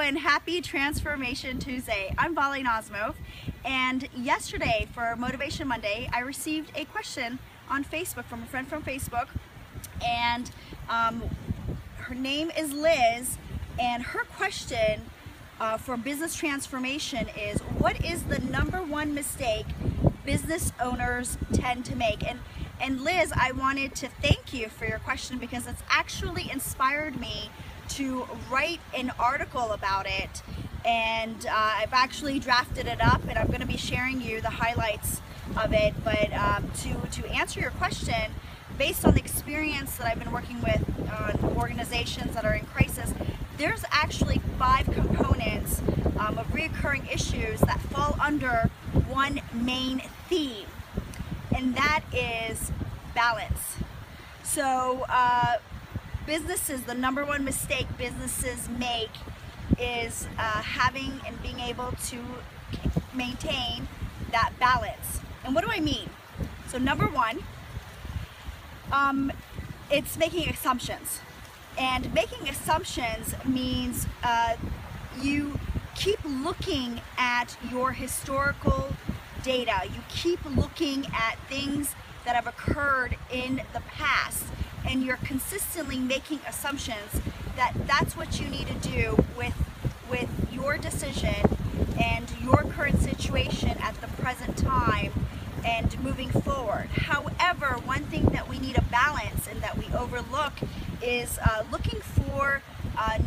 and happy Transformation Tuesday. I'm Valeh Nazemoff, and yesterday for Motivation Monday I received a question on Facebook from a friend from Facebook, and her name is Liz, and her question for business transformation is, what is the #1 mistake business owners tend to make? And Liz, I wanted to thank you for your question because it's actually inspired me to write an article about it, and I've actually drafted it up, and I'm going to be sharing you the highlights of it. But to answer your question, based on the experience that I've been working with on organizations that are in crisis, there's actually 5 components of recurring issues that fall under one main theme, and that is balance. So businesses, the #1 mistake businesses make is having and being able to maintain that balance. And what do I mean? So #1, it's making assumptions. And making assumptions means you keep looking at your historical data. You keep looking at things that have occurred in the past, and you're consistently making assumptions that that's what you need to do with your decision and your current situation at the present time and moving forward. However, one thing that we need to balance and that we overlook is looking for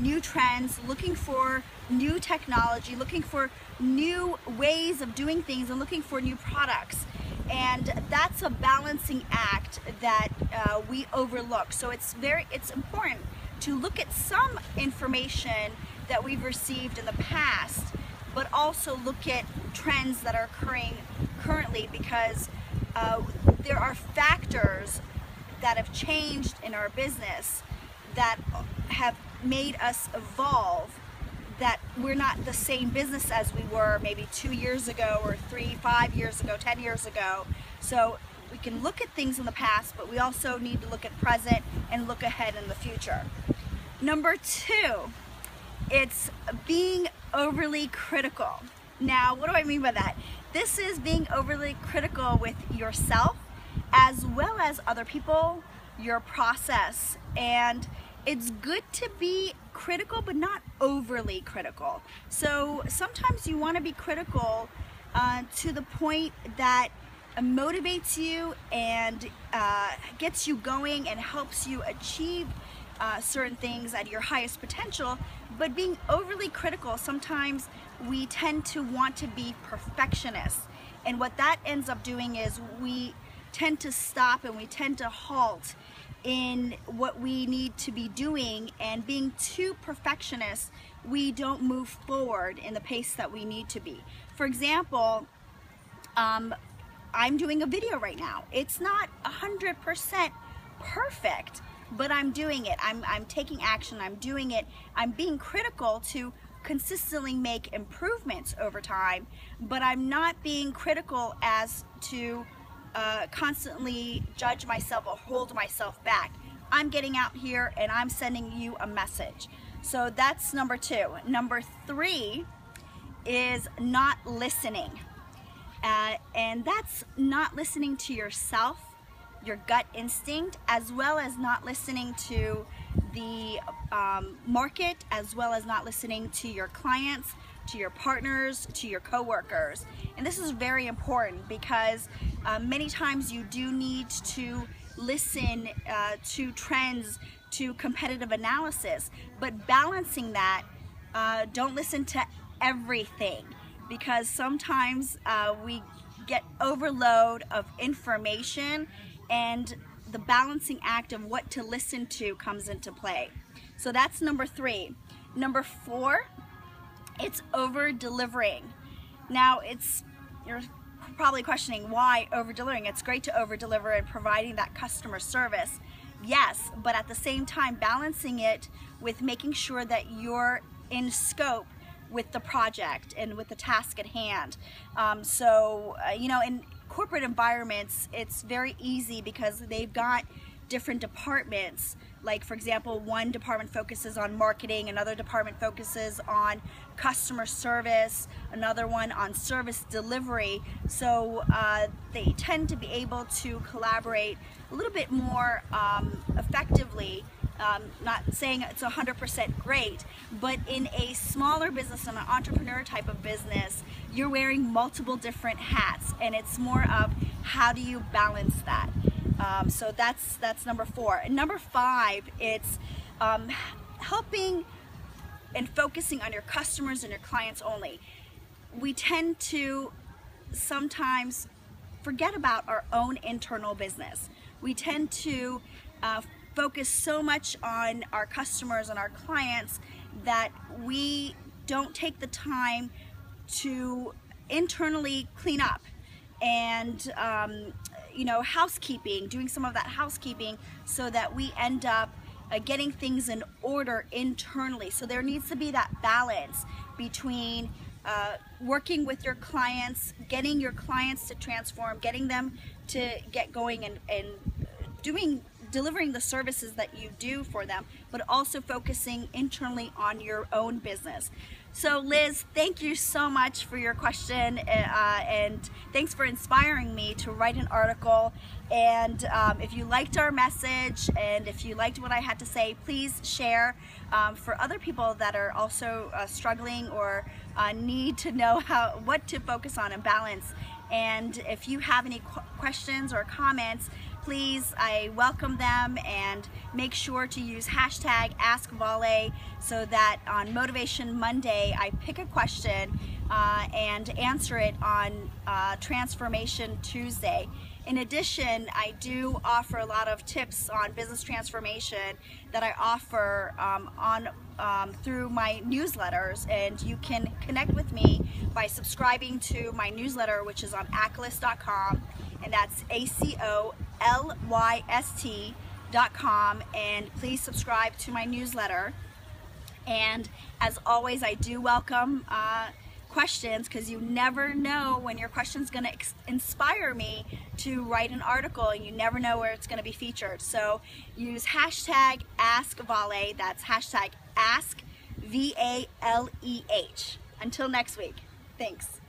new trends, looking for new technology, looking for new ways of doing things, and looking for new products. And that's a balancing act that we overlook. So it's important to look at some information that we've received in the past, but also look at trends that are occurring currently, because there are factors that have changed in our business that have made us evolve, that we're not the same business as we were maybe 2 years ago or 3, 5 years ago, 10 years ago. So we can look at things in the past, but we also need to look at present and look ahead in the future. #2, it's being overly critical. Now, what do I mean by that? This is being overly critical with yourself as well as other people, your process. And it's good to be critical, but not overly critical. So sometimes you want to be critical to the point that motivates you and gets you going and helps you achieve certain things at your highest potential. But being overly critical, sometimes we tend to want to be perfectionists, and what that ends up doing is we tend to stop and we tend to halt in what we need to be doing, and being too perfectionist, we don't move forward in the pace that we need to be. For example, I'm doing a video right now. It's not 100% perfect, but I'm doing it. I'm taking action, I'm doing it. I'm being critical to consistently make improvements over time, but I'm not being critical as to constantly judge myself or hold myself back. I'm getting out here and I'm sending you a message. So that's #2. #3 is not listening. And that's not listening to yourself, your gut instinct, as well as not listening to the market, as well as not listening to your clients, to your partners, to your coworkers. And this is very important because many times you do need to listen to trends, to competitive analysis, but balancing that, don't listen to everything, because sometimes we get overload of information, and the balancing act of what to listen to comes into play. So that's #3. #4, it's over delivering. Now, you're probably questioning, why over delivering? It's great to over deliver and providing that customer service. Yes, but at the same time, balancing it with making sure that you're in scope with the project and with the task at hand. You know, in corporate environments, it's very easy because they've got different departments. Like, for example, one department focuses on marketing, another department focuses on customer service, another one on service delivery. So they tend to be able to collaborate a little bit more effectively. Not saying it's 100% great, but in a smaller business, in an entrepreneur type of business, you're wearing multiple different hats, and it's more of how do you balance that. So that's number 4. And number 5, it's helping and focusing on your customers and your clients only. We tend to sometimes forget about our own internal business. We tend to focus so much on our customers and our clients that we don't take the time to internally clean up and you know, housekeeping, doing some of that housekeeping, so that we end up getting things in order internally. So there needs to be that balance between working with your clients, getting your clients to transform, getting them to get going and delivering the services that you do for them, but also focusing internally on your own business. So Liz, thank you so much for your question, and thanks for inspiring me to write an article. And if you liked our message and if you liked what I had to say, please share for other people that are also struggling or need to know what to focus on and balance. And if you have any questions or comments, please, I welcome them, and make sure to use hashtag #AskValeh so that on Motivation Monday I pick a question and answer it on Transformation Tuesday. In addition, I do offer a lot of tips on business transformation that I offer through my newsletters, and you can connect with me by subscribing to my newsletter, which is on acolyst.com, and that's ACOLYST.com, and please subscribe to my newsletter. And as always, I do welcome questions, because you never know when your question is going to inspire me to write an article, and you never know where it's going to be featured. So use hashtag #AskValeh. That's hashtag #AskValeh. Until next week. Thanks.